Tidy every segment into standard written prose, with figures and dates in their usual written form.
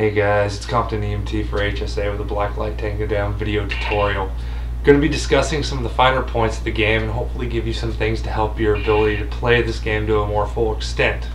Hey guys, it's Compton EMT for HSA with a Blacklight Tango Down video tutorial. I'm going to be discussing some of the finer points of the game and hopefully give you some things to help your ability to play this game to a more full extent.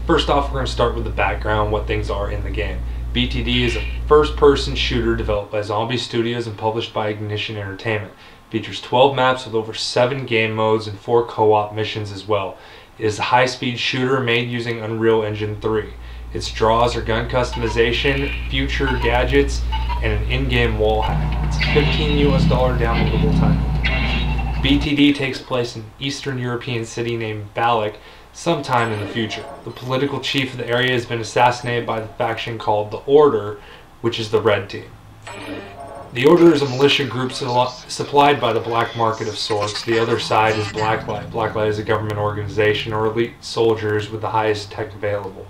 First off, we're going to start with the background, what things are in the game. BTD is a first-person shooter developed by Zombie Studios and published by Ignition Entertainment. Features 12 maps with over 7 game modes and 4 co-op missions as well. It is a high-speed shooter made using Unreal Engine 3. Its draws are gun customization, future gadgets, and an in-game wall hack. It's a $15 downloadable title. BTD takes place in an Eastern European city named Balak sometime in the future. The political chief of the area has been assassinated by the faction called the Order, which is the red team. The Order is a militia group supplied by the black market of sorts. The other side is Blacklight. Blacklight is a government organization or elite soldiers with the highest tech available.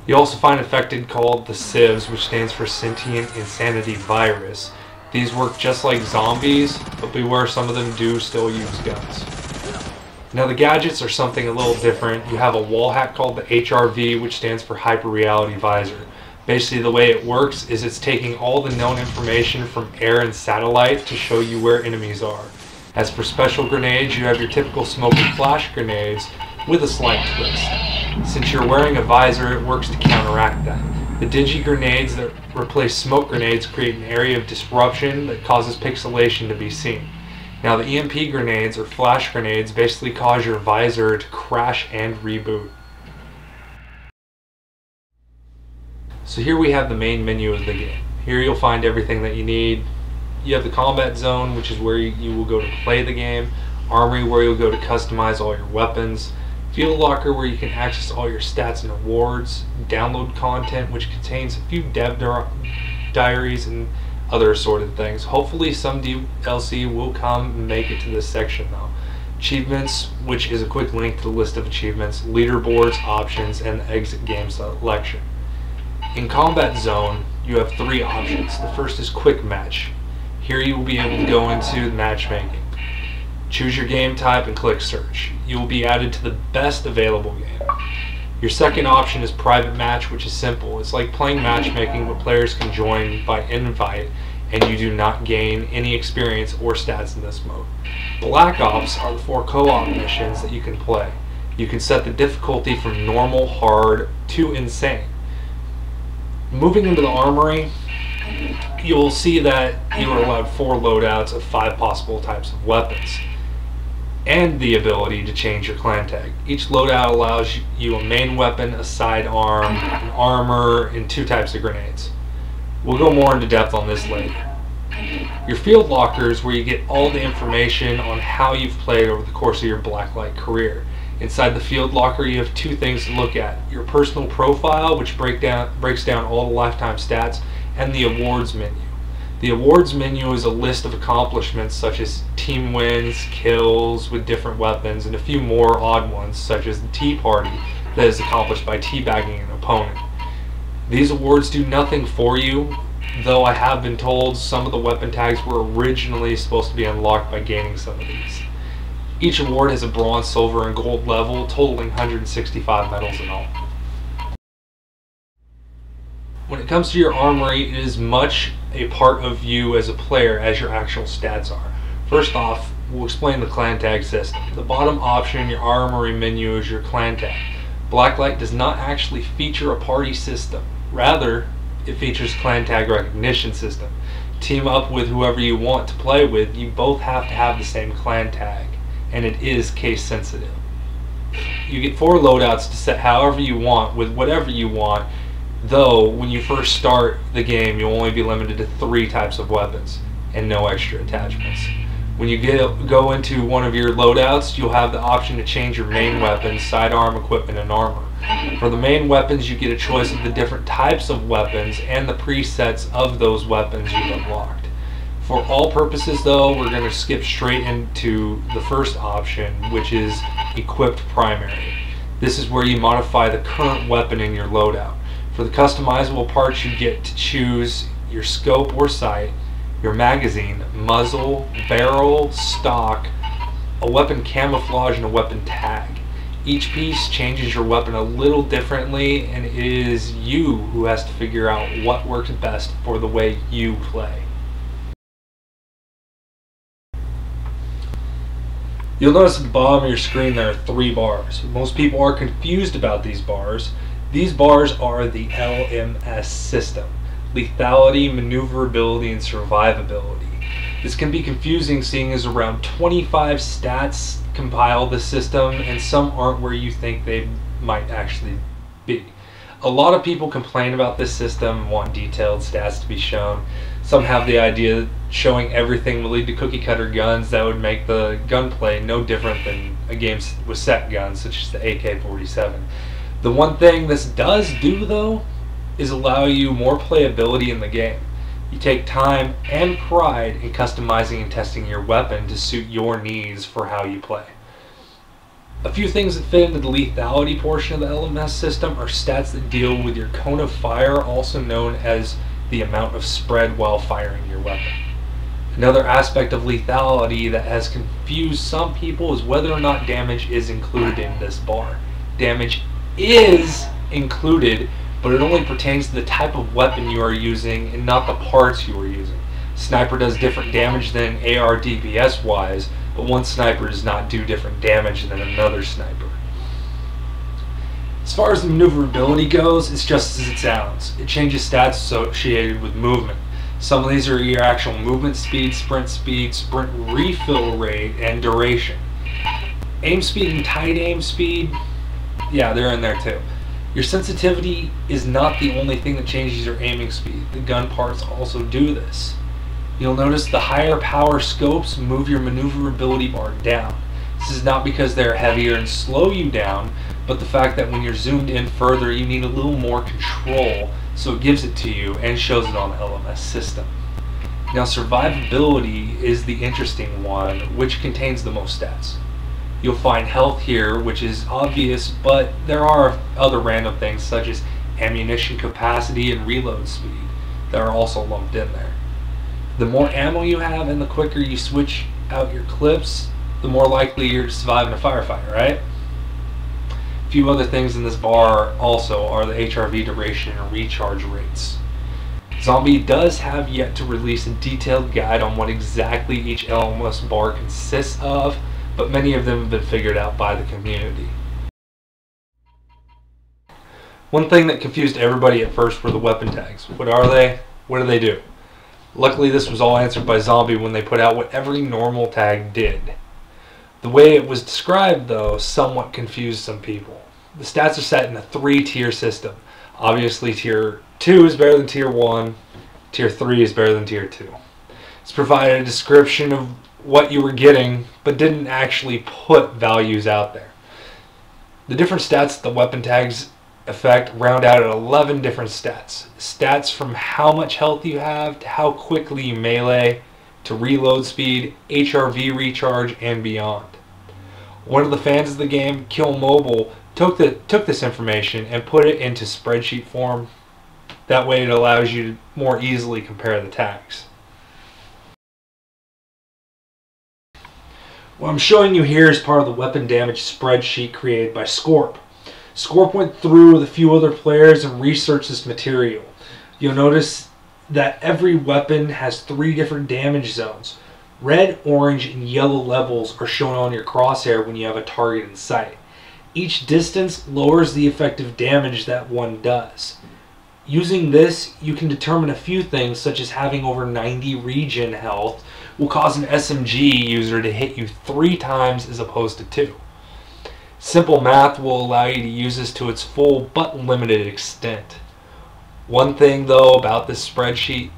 You also find infected called the Civs, which stands for Sentient Insanity Virus. These work just like zombies, but beware, some of them do still use guns. Now the gadgets are something a little different. You have a wall hack called the HRV, which stands for Hyper Reality Visor. Basically the way it works is it's taking all the known information from air and satellite to show you where enemies are. As for special grenades, you have your typical smoke and flash grenades with a slight twist. Since you're wearing a visor, it works to counteract that. The digi grenades that replace smoke grenades create an area of disruption that causes pixelation to be seen. Now the EMP grenades or flash grenades basically cause your visor to crash and reboot. So here we have the main menu of the game. Here you'll find everything that you need. You have the combat zone, which is where you will go to play the game. Armory, where you'll go to customize all your weapons. Field Locker, where you can access all your stats and awards. Download content, which contains a few dev diaries and other assorted things. Hopefully some DLC will come and make it to this section though. Achievements, which is a quick link to the list of achievements. Leaderboards, options, and the exit game selection. In Combat Zone, you have 3 options. The first is Quick Match. Here you will be able to go into matchmaking. Choose your game type and click search. You will be added to the best available game. Your second option is Private Match, which is simple. It's like playing matchmaking, but players can join by invite and you do not gain any experience or stats in this mode. Black Ops are the 4 co-op missions that you can play. You can set the difficulty from normal, hard, to insane. Moving into the Armory, you'll see that you are allowed 4 loadouts of 5 possible types of weapons, and the ability to change your clan tag. Each loadout allows you a main weapon, a sidearm, an armor, and 2 types of grenades. We'll go more into depth on this later. Your field lockers, where you get all the information on how you've played over the course of your Blacklight career. Inside the field locker, you have 2 things to look at: your personal profile, which breaks down all the lifetime stats, and the awards menu. The awards menu is a list of accomplishments such as team wins, kills with different weapons, and a few more odd ones such as the tea party that is accomplished by teabagging an opponent. These awards do nothing for you, though I have been told some of the weapon tags were originally supposed to be unlocked by gaining some of these. Each award has a bronze, silver, and gold level, totaling 165 medals in all. When it comes to your armory, it is much a part of you as a player as your actual stats are. First off, we'll explain the clan tag system. The bottom option in your armory menu is your clan tag. Blacklight does not actually feature a party system. Rather, it features clan tag recognition system. Team up with whoever you want to play with, you both have to have the same clan tag, and it is case sensitive. You get 4 loadouts to set however you want with whatever you want. Though, when you first start the game, you'll only be limited to 3 types of weapons and no extra attachments. When you go into one of your loadouts, you'll have the option to change your main weapons, sidearm, equipment, and armor. For the main weapons, you get a choice of the different types of weapons and the presets of those weapons you've unlocked. For all purposes though, we're going to skip straight into the first option, which is Equipped Primary. This is where you modify the current weapon in your loadout. For the customizable parts, you get to choose your scope or sight, your magazine, muzzle, barrel, stock, a weapon camouflage, and a weapon tag. Each piece changes your weapon a little differently, and it is you who has to figure out what works best for the way you play. You'll notice at the bottom of your screen there are 3 bars. Most people are confused about these bars. These bars are the LMS system: lethality, maneuverability, and survivability. This can be confusing, seeing as around 25 stats compile the system, and some aren't where you think they might actually be. A lot of people complain about this system and want detailed stats to be shown. Some have the idea that showing everything will lead to cookie cutter guns that would make the gunplay no different than a game with set guns such as the AK-47. The one thing this does do, though, is allow you more playability in the game. You take time and pride in customizing and testing your weapon to suit your needs for how you play. A few things that fit into the lethality portion of the LMS system are stats that deal with your cone of fire, also known as the amount of spread while firing your weapon. Another aspect of lethality that has confused some people is whether or not damage is included in this bar. Damage is included, but it only pertains to the type of weapon you are using and not the parts you are using. Sniper does different damage than AR DPS wise, but one sniper does not do different damage than another sniper. As far as the maneuverability goes, it's just as it sounds. It changes stats associated with movement. Some of these are your actual movement speed, sprint refill rate, and duration. Aim speed and tight aim speed, yeah, they're in there too. Your sensitivity is not the only thing that changes your aiming speed. The gun parts also do this. You'll notice the higher power scopes move your maneuverability bar down. This is not because they're heavier and slow you down, but the fact that when you're zoomed in further, you need a little more control, so it gives it to you and shows it on the LMS system. Now, survivability is the interesting one, which contains the most stats. You'll find health here, which is obvious, but there are other random things such as ammunition capacity and reload speed that are also lumped in there. The more ammo you have and the quicker you switch out your clips, the more likely you're to survive in a firefight, right? A few other things in this bar also are the HRV duration and recharge rates. Zombie does have yet to release a detailed guide on what exactly each LMS bar consists of, but many of them have been figured out by the community. One thing that confused everybody at first were the weapon tags. What are they? What do they do? Luckily, this was all answered by Zombie when they put out what every normal tag did. The way it was described, though, somewhat confused some people. The stats are set in a 3-tier system. Obviously, Tier 2 is better than Tier 1. Tier 3 is better than Tier 2. It's provided a description of what you were getting, but didn't actually put values out there. The different stats the weapon tags affect round out at 11 different stats. Stats from how much health you have, to how quickly you melee, to reload speed, HRV recharge, and beyond. One of the fans of the game, Kill Mobile, took this information and put it into spreadsheet form. That way it allows you to more easily compare the tags. What I'm showing you here is part of the weapon damage spreadsheet created by Scorp. Scorp went through with a few other players and researched this material. You'll notice that every weapon has 3 different damage zones. Red, orange, and yellow levels are shown on your crosshair when you have a target in sight. Each distance lowers the effective damage that one does. Using this, you can determine a few things, such as having over 90 regen health will cause an SMG user to hit you 3 times as opposed to 2. Simple math will allow you to use this to its full but limited extent. One thing though about this spreadsheet,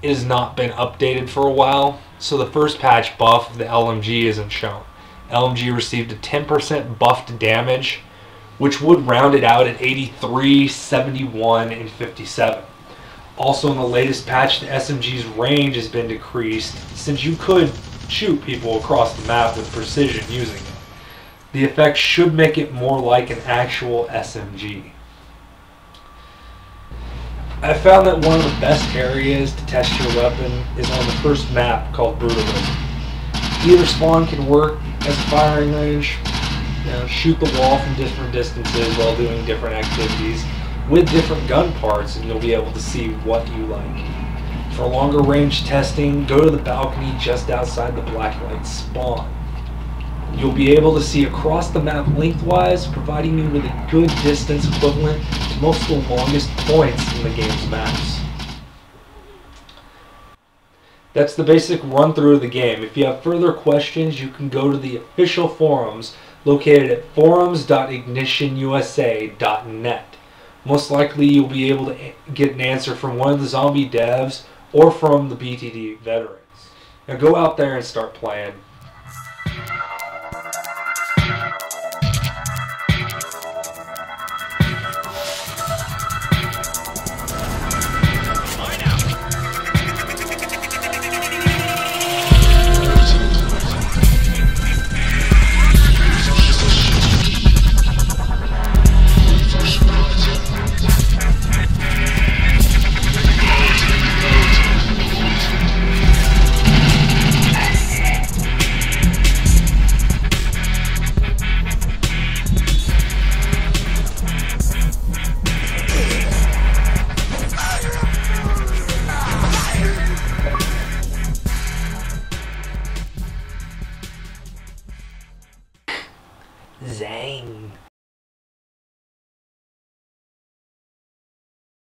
it has not been updated for a while, so the first patch buff of the LMG isn't shown. LMG received a 10% buffed damage, which would round it out at 83, 71, and 57. Also in the latest patch, the SMG's range has been decreased since you could shoot people across the map with precision using it. The effect should make it more like an actual SMG. I found that one of the best areas to test your weapon is on the first map called Brutalism. Either spawn can work as a firing range. shoot the wall from different distances while doing different activities with different gun parts, and you'll be able to see what you like. For longer range testing, go to the balcony just outside the Blacklight spawn. You'll be able to see across the map lengthwise, providing you with a good distance equivalent to most of the longest points in the game's maps. That's the basic run through of the game. If you have further questions, you can go to the official forums located at forums.ignitionusa.net. Most likely you'll be able to get an answer from one of the zombie devs or from the BTD veterans. Now go out there and start playing. Zang.